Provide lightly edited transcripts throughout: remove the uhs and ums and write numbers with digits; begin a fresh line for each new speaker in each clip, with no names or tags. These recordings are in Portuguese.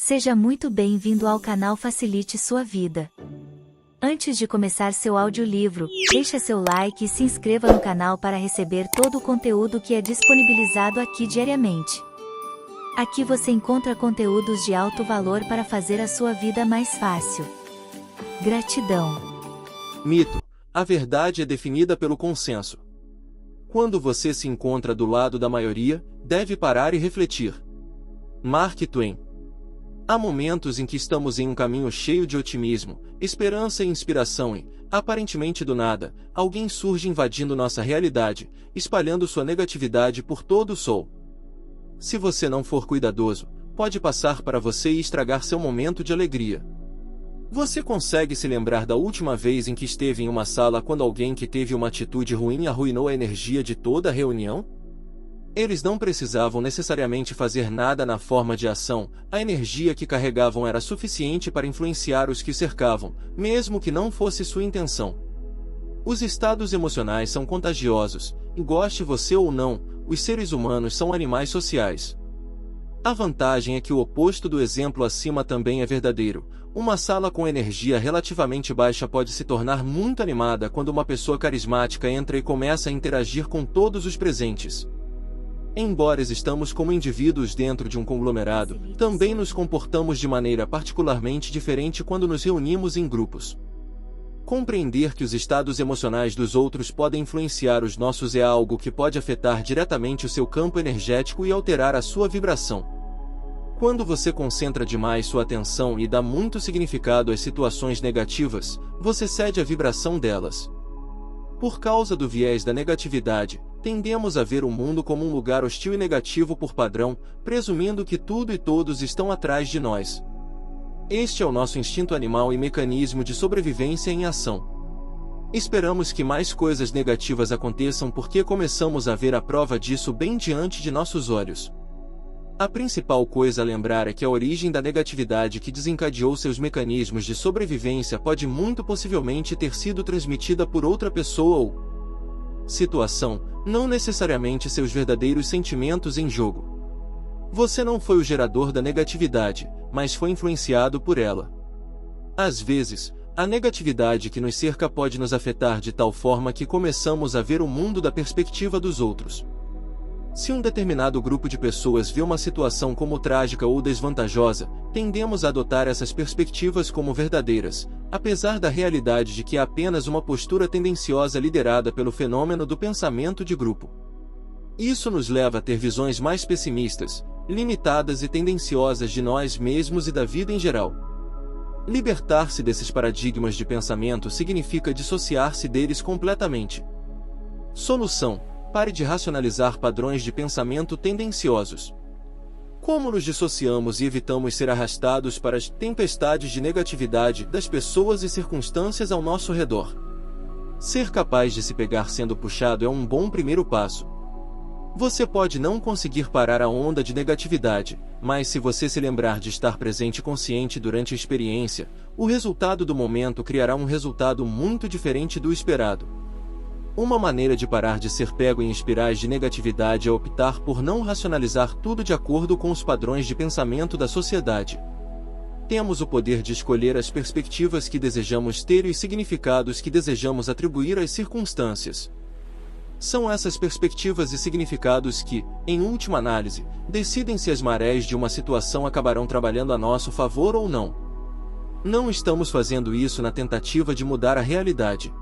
Seja muito bem-vindo ao canal Facilite Sua Vida. Antes de começar seu audiolivro, deixe seu like e se inscreva no canal para receber todo o conteúdo que é disponibilizado aqui diariamente. Aqui você encontra conteúdos de alto valor para fazer a sua vida mais fácil. Gratidão.
Mito: a verdade é definida pelo consenso. Quando você se encontra do lado da maioria, deve parar e refletir. Mark Twain. Há momentos em que estamos em um caminho cheio de otimismo, esperança e inspiração e, aparentemente do nada, alguém surge invadindo nossa realidade, espalhando sua negatividade por todo o sol. Se você não for cuidadoso, pode passar para você e estragar seu momento de alegria. Você consegue se lembrar da última vez em que esteve em uma sala quando alguém que teve uma atitude ruim arruinou a energia de toda a reunião? Eles não precisavam necessariamente fazer nada na forma de ação, a energia que carregavam era suficiente para influenciar os que cercavam, mesmo que não fosse sua intenção. Os estados emocionais são contagiosos, e goste você ou não, os seres humanos são animais sociais. A vantagem é que o oposto do exemplo acima também é verdadeiro. Uma sala com energia relativamente baixa pode se tornar muito animada quando uma pessoa carismática entra e começa a interagir com todos os presentes. Embora existamos como indivíduos dentro de um conglomerado, também nos comportamos de maneira particularmente diferente quando nos reunimos em grupos. Compreender que os estados emocionais dos outros podem influenciar os nossos é algo que pode afetar diretamente o seu campo energético e alterar a sua vibração. Quando você concentra demais sua atenção e dá muito significado às situações negativas, você cede a vibração delas. Por causa do viés da negatividade, tendemos a ver o mundo como um lugar hostil e negativo por padrão, presumindo que tudo e todos estão atrás de nós. Este é o nosso instinto animal e mecanismo de sobrevivência em ação. Esperamos que mais coisas negativas aconteçam porque começamos a ver a prova disso bem diante de nossos olhos. A principal coisa a lembrar é que a origem da negatividade que desencadeou seus mecanismos de sobrevivência pode muito possivelmente ter sido transmitida por outra pessoa ou situação, não necessariamente seus verdadeiros sentimentos em jogo. Você não foi o gerador da negatividade, mas foi influenciado por ela. Às vezes, a negatividade que nos cerca pode nos afetar de tal forma que começamos a ver o mundo da perspectiva dos outros. Se um determinado grupo de pessoas vê uma situação como trágica ou desvantajosa, tendemos a adotar essas perspectivas como verdadeiras, apesar da realidade de que é apenas uma postura tendenciosa liderada pelo fenômeno do pensamento de grupo. Isso nos leva a ter visões mais pessimistas, limitadas e tendenciosas de nós mesmos e da vida em geral. Libertar-se desses paradigmas de pensamento significa dissociar-se deles completamente. Solução: pare de racionalizar padrões de pensamento tendenciosos. Como nos dissociamos e evitamos ser arrastados para as tempestades de negatividade das pessoas e circunstâncias ao nosso redor? Ser capaz de se pegar sendo puxado é um bom primeiro passo. Você pode não conseguir parar a onda de negatividade, mas se você se lembrar de estar presente e consciente durante a experiência, o resultado do momento criará um resultado muito diferente do esperado. Uma maneira de parar de ser pego em espirais de negatividade é optar por não racionalizar tudo de acordo com os padrões de pensamento da sociedade. Temos o poder de escolher as perspectivas que desejamos ter e os significados que desejamos atribuir às circunstâncias. São essas perspectivas e significados que, em última análise, decidem se as marés de uma situação acabarão trabalhando a nosso favor ou não. Não estamos fazendo isso na tentativa de mudar a realidade.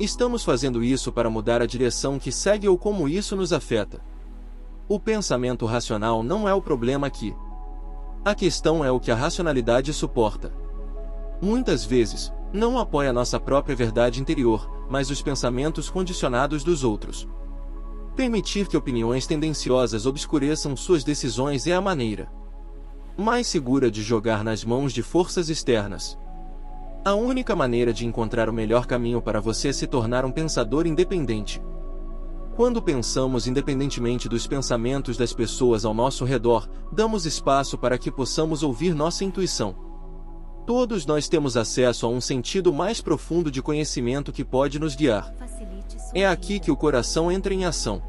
Estamos fazendo isso para mudar a direção que segue ou como isso nos afeta. O pensamento racional não é o problema aqui. A questão é o que a racionalidade suporta. Muitas vezes, não apoia nossa própria verdade interior, mas os pensamentos condicionados dos outros. Permitir que opiniões tendenciosas obscureçam suas decisões é a maneira mais segura de jogar nas mãos de forças externas. A única maneira de encontrar o melhor caminho para você é se tornar um pensador independente. Quando pensamos independentemente dos pensamentos das pessoas ao nosso redor, damos espaço para que possamos ouvir nossa intuição. Todos nós temos acesso a um sentido mais profundo de conhecimento que pode nos guiar. É aqui que o coração entra em ação.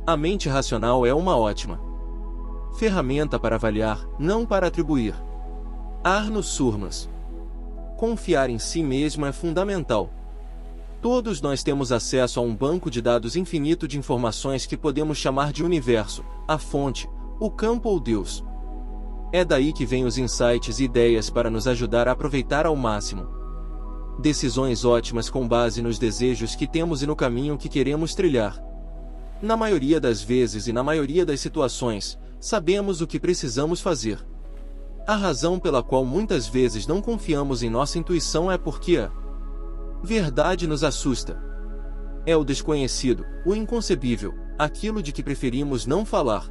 A mente racional é uma ótima Ferramenta para avaliar, não para atribuir. Arno Surmas. Confiar em si mesmo é fundamental. Todos nós temos acesso a um banco de dados infinito de informações que podemos chamar de universo, a fonte, o campo ou Deus. É daí que vêm os insights e ideias para nos ajudar a aproveitar ao máximo decisões ótimas com base nos desejos que temos e no caminho que queremos trilhar. Na maioria das vezes e na maioria das situações, sabemos o que precisamos fazer. A razão pela qual muitas vezes não confiamos em nossa intuição é porque a verdade nos assusta. É o desconhecido, o inconcebível, aquilo de que preferimos não falar.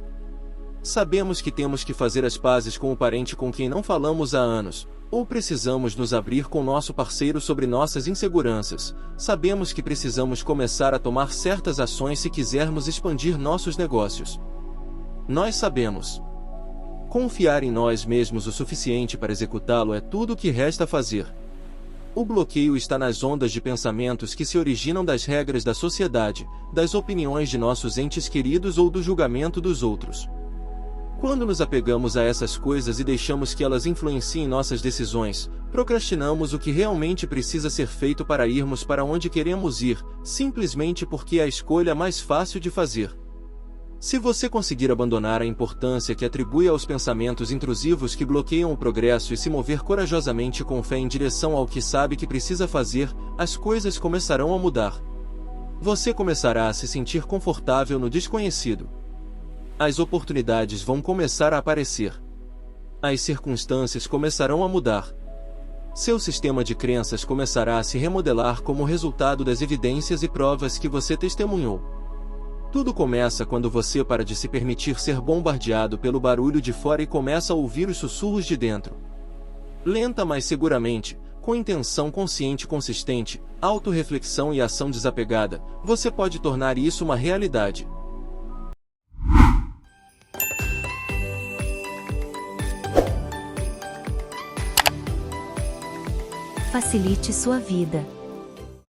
Sabemos que temos que fazer as pazes com o parente com quem não falamos há anos, ou precisamos nos abrir com nosso parceiro sobre nossas inseguranças. Sabemos que precisamos começar a tomar certas ações se quisermos expandir nossos negócios. Nós sabemos. Confiar em nós mesmos o suficiente para executá-lo é tudo o que resta fazer. O bloqueio está nas ondas de pensamentos que se originam das regras da sociedade, das opiniões de nossos entes queridos ou do julgamento dos outros. Quando nos apegamos a essas coisas e deixamos que elas influenciem nossas decisões, procrastinamos o que realmente precisa ser feito para irmos para onde queremos ir, simplesmente porque é a escolha mais fácil de fazer. Se você conseguir abandonar a importância que atribui aos pensamentos intrusivos que bloqueiam o progresso e se mover corajosamente com fé em direção ao que sabe que precisa fazer, as coisas começarão a mudar. Você começará a se sentir confortável no desconhecido. As oportunidades vão começar a aparecer. As circunstâncias começarão a mudar. Seu sistema de crenças começará a se remodelar como resultado das evidências e provas que você testemunhou. Tudo começa quando você para de se permitir ser bombardeado pelo barulho de fora e começa a ouvir os sussurros de dentro. Lenta, mas seguramente, com intenção consciente e consistente, autorreflexão e ação desapegada, você pode tornar isso uma realidade.
Facilite sua vida.